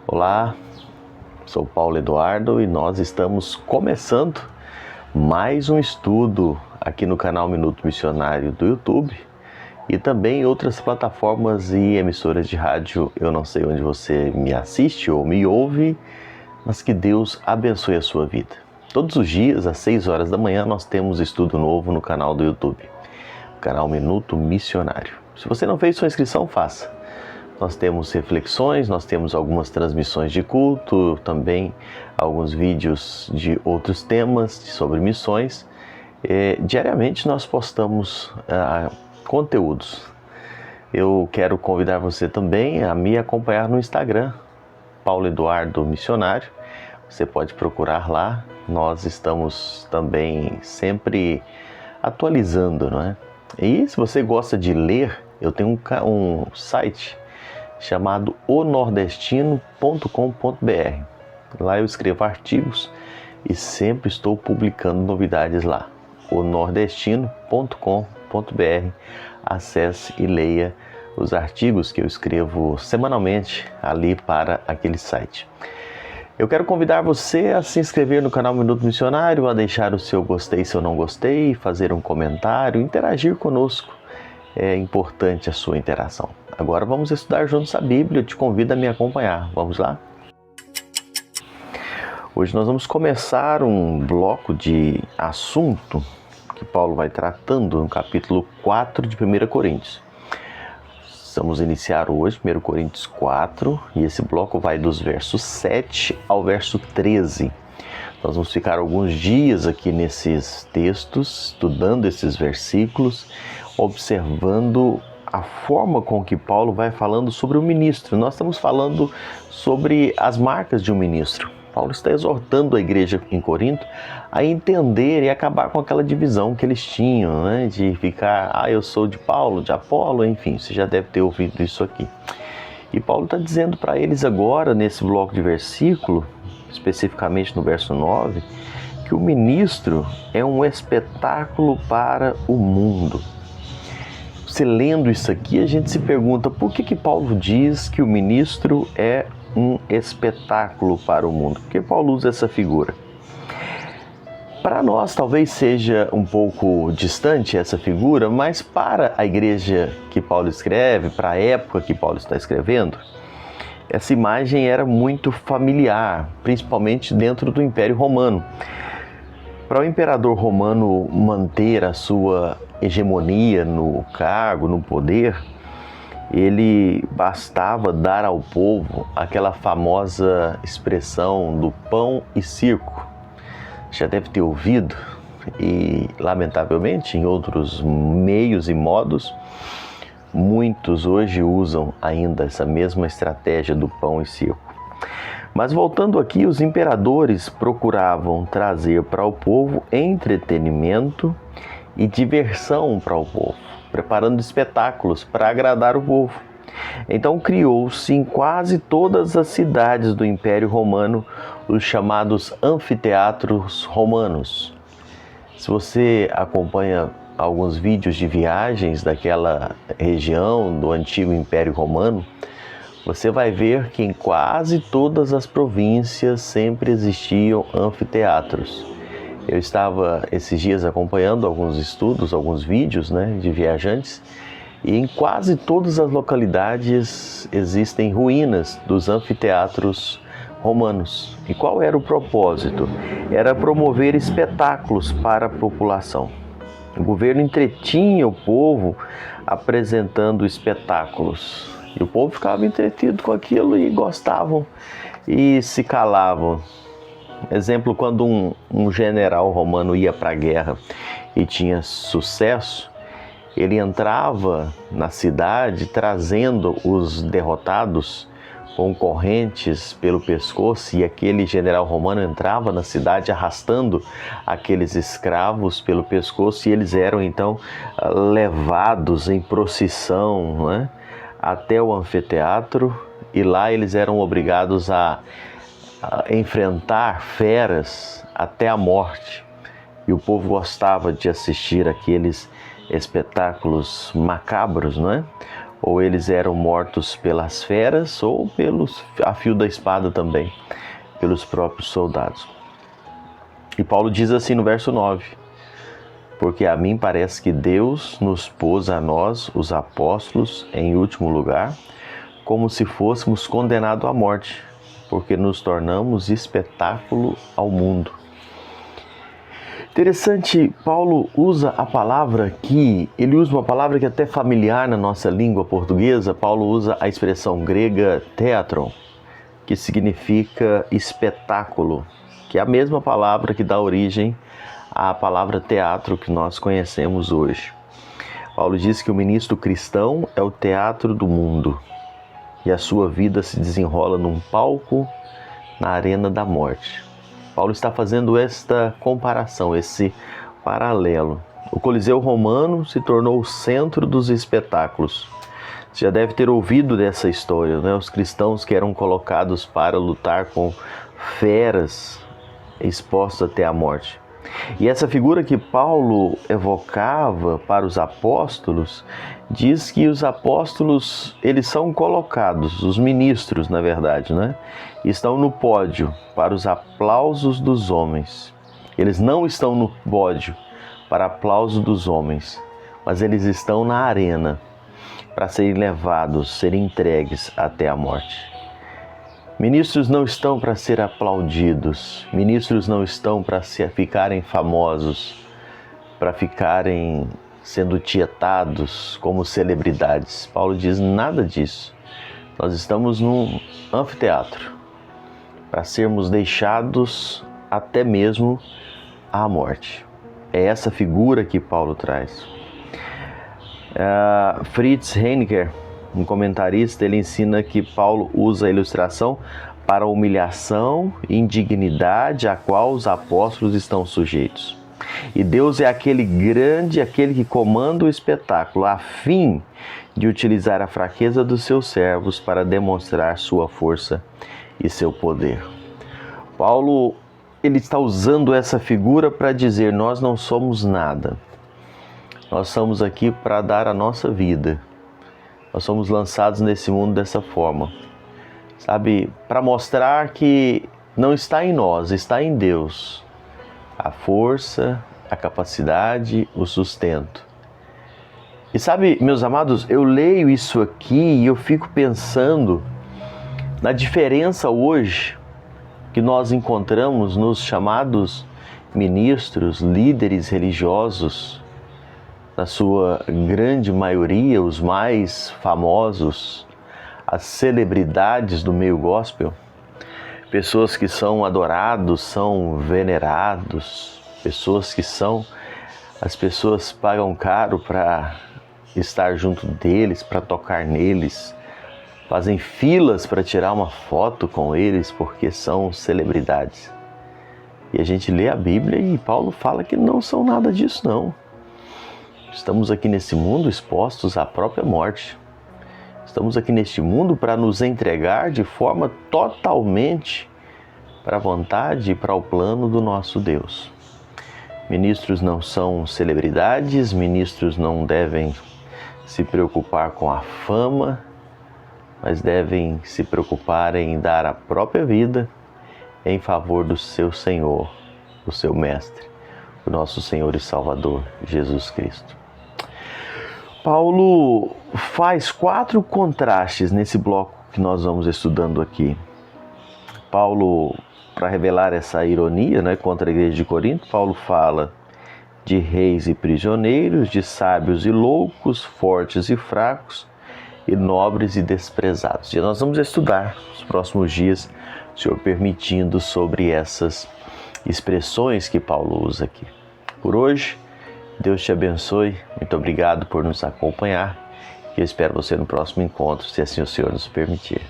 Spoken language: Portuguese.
Olá, sou Paulo Eduardo e nós estamos começando mais um estudo aqui no canal Minuto Missionário do YouTube e também em outras plataformas e emissoras de rádio. Eu não sei onde você me assiste ou me ouve, mas que Deus abençoe a sua vida. Todos os dias, às 6 horas da manhã, nós temos estudo novo no canal do YouTube, o canal Minuto Missionário. Se você não fez sua inscrição, faça. Nós temos reflexões, nós temos algumas transmissões de culto, também alguns vídeos de outros temas sobre missões. Diariamente nós postamos conteúdos. Eu quero convidar você também a me acompanhar no Instagram, Paulo Eduardo Missionário. Você pode procurar lá, nós estamos também sempre atualizando, não é? E se você gosta de ler, eu tenho um site chamado onordestino.com.br. Lá eu escrevo artigos e sempre estou publicando novidades lá. onordestino.com.br. Acesse e leia os artigos que eu escrevo semanalmente ali para aquele site. Eu quero convidar você a se inscrever no canal Minuto Missionário, a deixar o seu gostei, seu não gostei, fazer um comentário, interagir conosco. É importante a sua interação. Agora vamos estudar juntos a Bíblia. Eu te convido a me acompanhar. Vamos lá? Hoje nós vamos começar um bloco de assunto que Paulo vai tratando no capítulo 4 de 1 Coríntios. Vamos iniciar hoje 1 Coríntios 4 e esse bloco vai dos versos 7 ao verso 13. Nós vamos ficar alguns dias aqui nesses textos, estudando esses versículos, observando a forma com que Paulo vai falando sobre o ministro. Nós estamos falando sobre as marcas de um ministro. Paulo está exortando a igreja em Corinto a entender e acabar com aquela divisão que eles tinham, né? De ficar, eu sou de Paulo, de Apolo, enfim, você já deve ter ouvido isso aqui. E Paulo está dizendo para eles agora, nesse bloco de versículo, especificamente no verso 9, que o ministro é um espetáculo para o mundo. Você lendo isso aqui, a gente se pergunta por que Paulo diz que o ministro é um espetáculo para o mundo? Por que Paulo usa essa figura? Para nós talvez seja um pouco distante essa figura, mas para a igreja que Paulo escreve, para a época que Paulo está escrevendo, essa imagem era muito familiar, principalmente dentro do Império Romano. Para o imperador romano manter a sua hegemonia no cargo, no poder, ele bastava dar ao povo aquela famosa expressão do pão e circo. Já deve ter ouvido e, lamentavelmente, em outros meios e modos, muitos hoje usam ainda essa mesma estratégia do pão e circo. Mas voltando aqui, os imperadores procuravam trazer para o povo entretenimento e diversão para o povo, preparando espetáculos para agradar o povo. Então criou-se em quase todas as cidades do Império Romano os chamados anfiteatros romanos. Se você acompanha alguns vídeos de viagens daquela região do antigo Império Romano, você vai ver que em quase todas as províncias sempre existiam anfiteatros. Eu estava esses dias acompanhando alguns estudos, alguns vídeos, de viajantes, e em quase todas as localidades existem ruínas dos anfiteatros romanos. E qual era o propósito? Era promover espetáculos para a população. O governo entretinha o povo apresentando espetáculos. E o povo ficava entretido com aquilo e gostavam e se calavam. Exemplo, quando um general romano ia para a guerra e tinha sucesso, ele entrava na cidade trazendo os derrotados com correntes pelo pescoço, e aquele general romano entrava na cidade arrastando aqueles escravos pelo pescoço, e eles eram então levados em procissão, até o anfiteatro, e lá eles eram obrigados a enfrentar feras até a morte. E o povo gostava de assistir aqueles espetáculos macabros, ou eles eram mortos pelas feras ou a fio da espada também, pelos próprios soldados. E Paulo diz assim no verso 9: porque a mim parece que Deus nos pôs a nós, os apóstolos, em último lugar, como se fôssemos condenados à morte, porque nos tornamos espetáculo ao mundo. Interessante, Paulo usa a palavra aqui, ele usa uma palavra que é até familiar na nossa língua portuguesa. Paulo usa a expressão grega theatron, que significa espetáculo, que é a mesma palavra que dá origem à palavra teatro que nós conhecemos hoje. Paulo diz que o ministro cristão é o teatro do mundo e a sua vida se desenrola num palco na arena da morte. Paulo está fazendo esta comparação, esse paralelo. O Coliseu Romano se tornou o centro dos espetáculos. Você já deve ter ouvido dessa história, né? Os cristãos que eram colocados para lutar com feras expostos até a morte. E essa figura que Paulo evocava para os apóstolos, diz que os apóstolos, eles são colocados, os ministros, na verdade, né? Estão no pódio para os aplausos dos homens. Eles não estão no pódio para aplauso dos homens, mas eles estão na arena para serem levados, serem entregues até a morte. Ministros não estão para ser aplaudidos, ministros não estão para ficarem famosos, para ficarem sendo tietados como celebridades. Paulo diz nada disso. Nós estamos num anfiteatro para sermos deixados até mesmo à morte. É essa figura que Paulo traz. Fritz Heinecker, um comentarista, ele ensina que Paulo usa a ilustração para a humilhação e indignidade a qual os apóstolos estão sujeitos. E Deus é aquele grande, aquele que comanda o espetáculo, a fim de utilizar a fraqueza dos seus servos para demonstrar sua força e seu poder. Paulo, ele está usando essa figura para dizer: nós não somos nada. Nós estamos aqui para dar a nossa vida. Nós somos lançados nesse mundo dessa forma, sabe? Para mostrar que não está em nós, está em Deus. A força, a capacidade, o sustento. E sabe, meus amados, eu leio isso aqui e eu fico pensando na diferença hoje que nós encontramos nos chamados ministros, líderes religiosos, na sua grande maioria, os mais famosos, as celebridades do meio gospel, pessoas que são adorados, são venerados, pessoas que as pessoas pagam caro para estar junto deles, para tocar neles, fazem filas para tirar uma foto com eles porque são celebridades. E a gente lê a Bíblia e Paulo fala que não são nada disso não. Estamos aqui nesse mundo expostos à própria morte. Estamos aqui neste mundo para nos entregar de forma totalmente para a vontade e para o plano do nosso Deus. Ministros não são celebridades, ministros não devem se preocupar com a fama, mas devem se preocupar em dar a própria vida em favor do seu Senhor, o seu Mestre, o nosso Senhor e Salvador, Jesus Cristo. Paulo faz 4 contrastes nesse bloco que nós vamos estudando aqui. Paulo, para revelar essa ironia, né, contra a igreja de Corinto, Paulo fala de reis e prisioneiros, de sábios e loucos, fortes e fracos, e nobres e desprezados. E nós vamos estudar nos próximos dias, o Senhor permitindo, sobre essas expressões que Paulo usa aqui. Por hoje, Deus te abençoe, muito obrigado por nos acompanhar e eu espero você no próximo encontro, se assim o Senhor nos permitir.